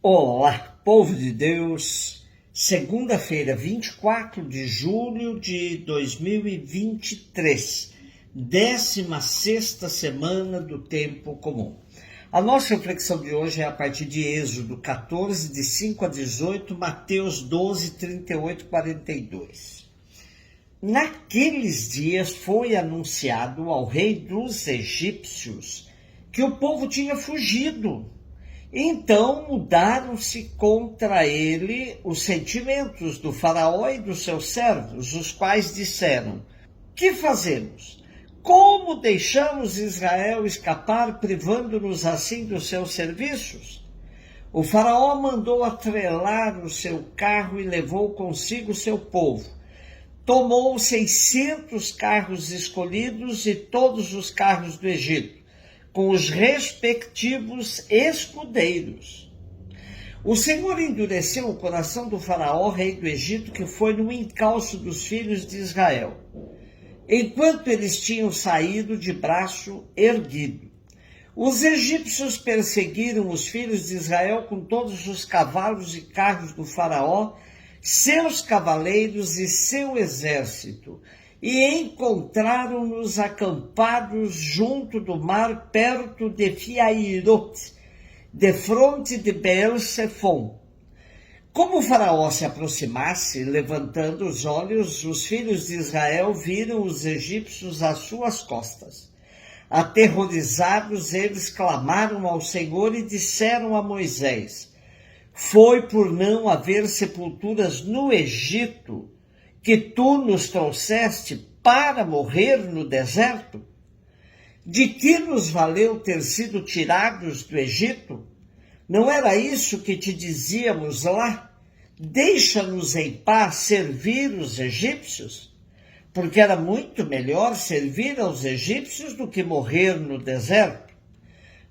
Olá, povo de Deus, segunda-feira, 24 de julho de 2023, 16ª semana do tempo comum. A nossa reflexão de hoje é a partir de Êxodo 14, de 5 a 18, Mateus 12, 38 e 42. Naqueles dias foi anunciado ao rei dos egípcios que o povo tinha fugido. Então mudaram-se contra ele os sentimentos do faraó e dos seus servos, os quais disseram: que fazemos? Como deixamos Israel escapar, privando-nos assim dos seus serviços? O faraó mandou atrelar o seu carro e levou consigo seu povo. Tomou 600 carros escolhidos e todos os carros do Egito, com os respectivos escudeiros. O Senhor endureceu o coração do faraó, rei do Egito, que foi no encalço dos filhos de Israel, enquanto eles tinham saído de braço erguido. Os egípcios perseguiram os filhos de Israel com todos os cavalos e carros do faraó, seus cavaleiros e seu exército, e encontraram-nos acampados junto do mar, perto de Piahirote, defronte de Beer-Sefom. Como o faraó se aproximasse, levantando os olhos, os filhos de Israel viram os egípcios às suas costas. Aterrorizados, eles clamaram ao Senhor e disseram a Moisés: foi por não haver sepulturas no Egito que tu nos trouxeste para morrer no deserto? De que nos valeu ter sido tirados do Egito? Não era isso que te dizíamos lá? Deixa-nos em paz servir os egípcios? Porque era muito melhor servir aos egípcios do que morrer no deserto.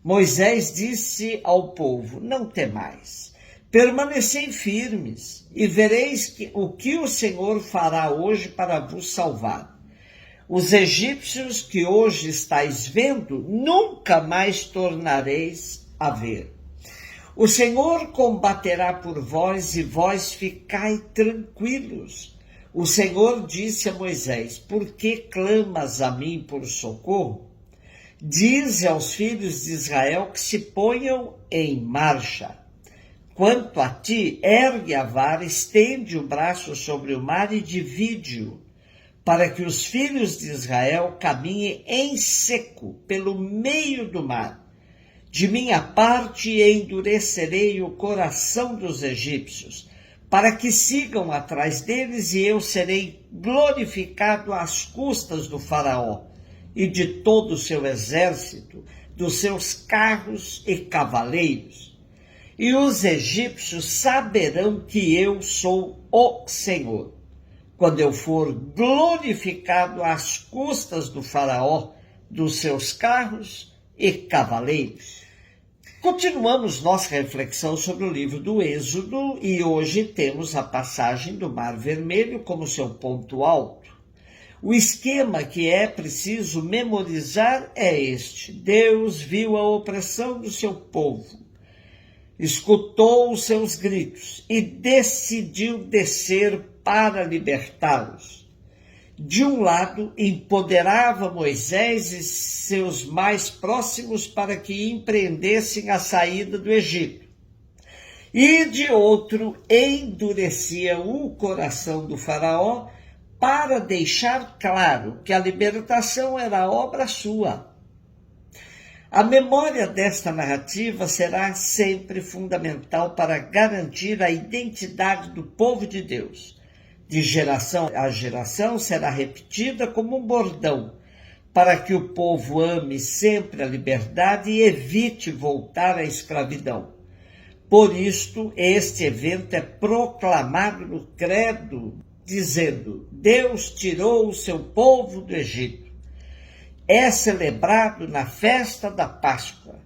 Moisés disse ao povo: não temais. Permanecei firmes e vereis o que o Senhor fará hoje para vos salvar. Os egípcios que hoje estáis vendo, nunca mais tornareis a ver. O Senhor combaterá por vós e vós ficai tranquilos. O Senhor disse a Moisés: por que clamas a mim por socorro? Dize aos filhos de Israel que se ponham em marcha. Quanto a ti, ergue a vara, estende o braço sobre o mar e divide-o, para que os filhos de Israel caminhem em seco pelo meio do mar. De minha parte endurecerei o coração dos egípcios, para que sigam atrás deles, e eu serei glorificado às custas do faraó e de todo o seu exército, dos seus carros e cavaleiros. E os egípcios saberão que eu sou o Senhor, quando eu for glorificado às custas do faraó, dos seus carros e cavaleiros. Continuamos nossa reflexão sobre o livro do Êxodo e hoje temos a passagem do Mar Vermelho como seu ponto alto. O esquema que é preciso memorizar é este: Deus viu a opressão do seu povo, escutou os seus gritos e decidiu descer para libertá-los. De um lado, empoderava Moisés e seus mais próximos para que empreendessem a saída do Egito. E de outro, endurecia o coração do faraó para deixar claro que a libertação era obra sua. A memória desta narrativa será sempre fundamental para garantir a identidade do povo de Deus. De geração a geração será repetida como um bordão, para que o povo ame sempre a liberdade e evite voltar à escravidão. Por isto, este evento é proclamado no credo, dizendo: Deus tirou o seu povo do Egito. É celebrado na festa da Páscoa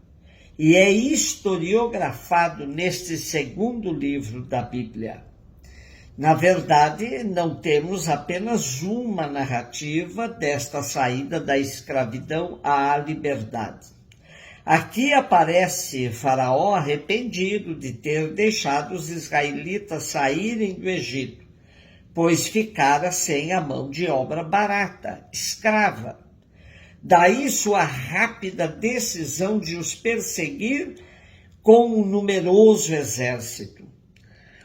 e é historiografado neste segundo livro da Bíblia. Na verdade, não temos apenas uma narrativa desta saída da escravidão à liberdade. Aqui aparece Faraó arrependido de ter deixado os israelitas saírem do Egito, pois ficara sem a mão de obra barata, escrava. Daí sua rápida decisão de os perseguir com um numeroso exército.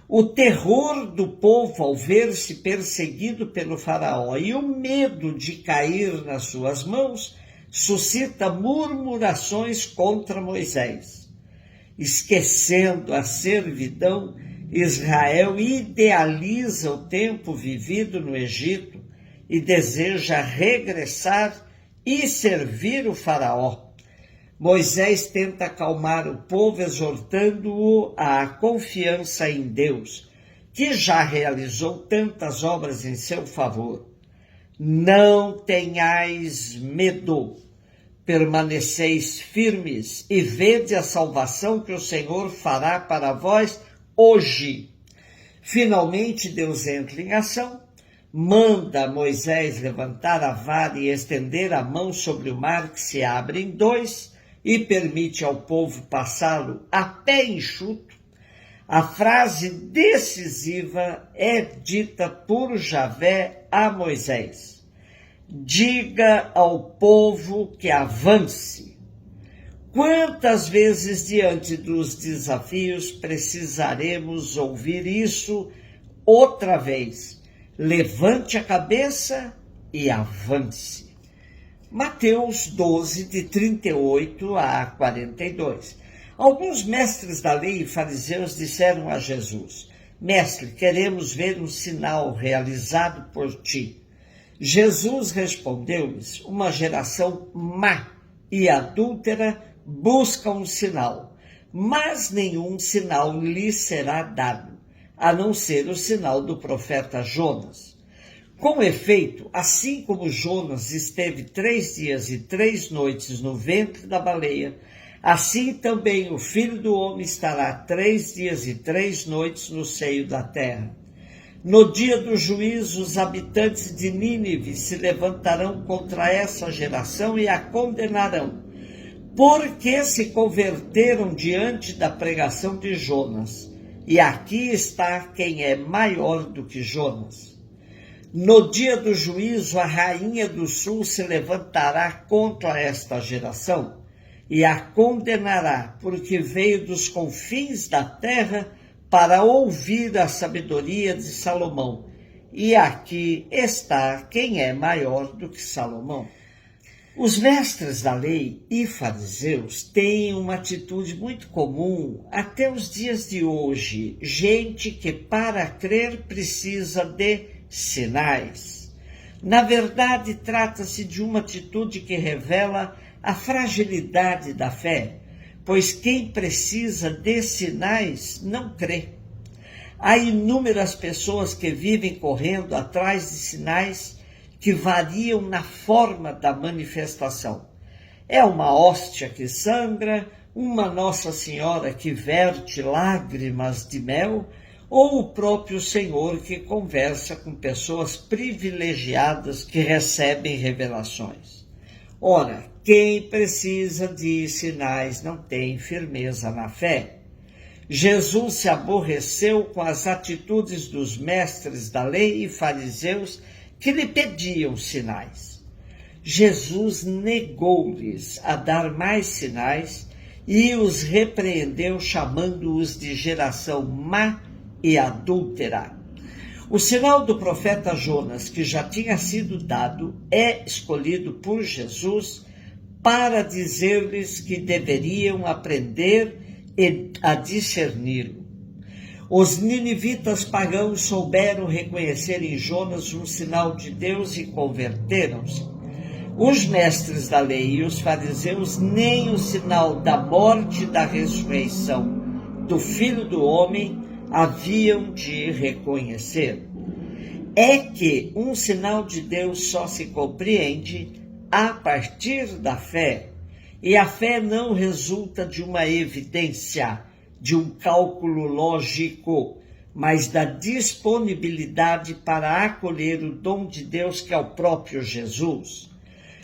O terror do povo ao ver-se perseguido pelo faraó e o medo de cair nas suas mãos suscita murmurações contra Moisés. Esquecendo a servidão, Israel idealiza o tempo vivido no Egito e deseja regressar e servir o faraó. Moisés tenta acalmar o povo, exortando-o à confiança em Deus, que já realizou tantas obras em seu favor. Não tenhais medo, permaneceis firmes e vede a salvação que o Senhor fará para vós hoje. Finalmente Deus entra em ação, manda Moisés levantar a vara e estender a mão sobre o mar que se abre em dois, e permite ao povo passá-lo a pé enxuto. A frase decisiva é dita por Javé a Moisés: diga ao povo que avance. Quantas vezes diante dos desafios precisaremos ouvir isso outra vez? Levante a cabeça e avance. Mateus 12, de 38 a 42. Alguns mestres da lei e fariseus disseram a Jesus: Mestre, queremos ver um sinal realizado por ti. Jesus respondeu-lhes: uma geração má e adúltera busca um sinal, mas nenhum sinal lhe será dado, a não ser o sinal do profeta Jonas. Com efeito, assim como Jonas esteve 3 dias e 3 noites no ventre da baleia, assim também o Filho do Homem estará 3 dias e 3 noites no seio da terra. No dia do juízo, os habitantes de Nínive se levantarão contra essa geração e a condenarão, porque se converteram diante da pregação de Jonas. E aqui está quem é maior do que Jonas. No dia do juízo, a rainha do sul se levantará contra esta geração e a condenará, porque veio dos confins da terra para ouvir a sabedoria de Salomão. E aqui está quem é maior do que Salomão. Os mestres da lei e fariseus têm uma atitude muito comum até os dias de hoje. Gente que para crer precisa de sinais. Na verdade, trata-se de uma atitude que revela a fragilidade da fé, pois quem precisa de sinais não crê. Há inúmeras pessoas que vivem correndo atrás de sinais que variam na forma da manifestação. É uma hóstia que sangra, uma Nossa Senhora que verte lágrimas de mel, ou o próprio Senhor que conversa com pessoas privilegiadas que recebem revelações. Ora, quem precisa de sinais não tem firmeza na fé. Jesus se aborreceu com as atitudes dos mestres da lei e fariseus que lhe pediam sinais. Jesus negou-lhes a dar mais sinais e os repreendeu, chamando-os de geração má e adúltera. O sinal do profeta Jonas, que já tinha sido dado, é escolhido por Jesus para dizer-lhes que deveriam aprender a discerni-lo. Os ninivitas pagãos souberam reconhecer em Jonas um sinal de Deus e converteram-se. Os mestres da lei e os fariseus nem o sinal da morte e da ressurreição do Filho do Homem haviam de reconhecer. É que um sinal de Deus só se compreende a partir da fé, e a fé não resulta de uma evidência, de um cálculo lógico, mas da disponibilidade para acolher o dom de Deus que é o próprio Jesus.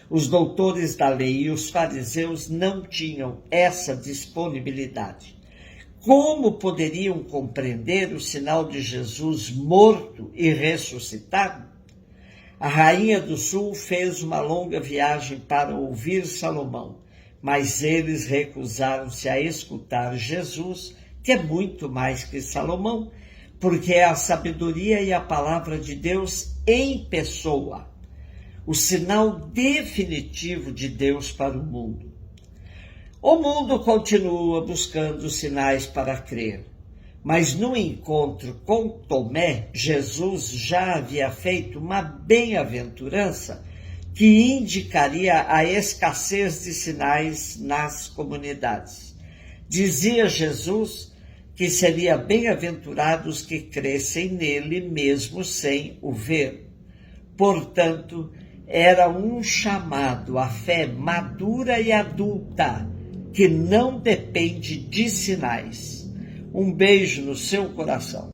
Os doutores da lei e os fariseus não tinham essa disponibilidade. Como poderiam compreender o sinal de Jesus morto e ressuscitado? A rainha do sul fez uma longa viagem para ouvir Salomão, mas eles recusaram-se a escutar Jesus, que é muito mais que Salomão, porque é a sabedoria e a palavra de Deus em pessoa, o sinal definitivo de Deus para o mundo. O mundo continua buscando sinais para crer, mas no encontro com Tomé, Jesus já havia feito uma bem-aventurança que indicaria a escassez de sinais nas comunidades. Dizia Jesus que seria bem-aventurados que crescem nele mesmo sem o ver. Portanto, era um chamado à fé madura e adulta, que não depende de sinais. Um beijo no seu coração.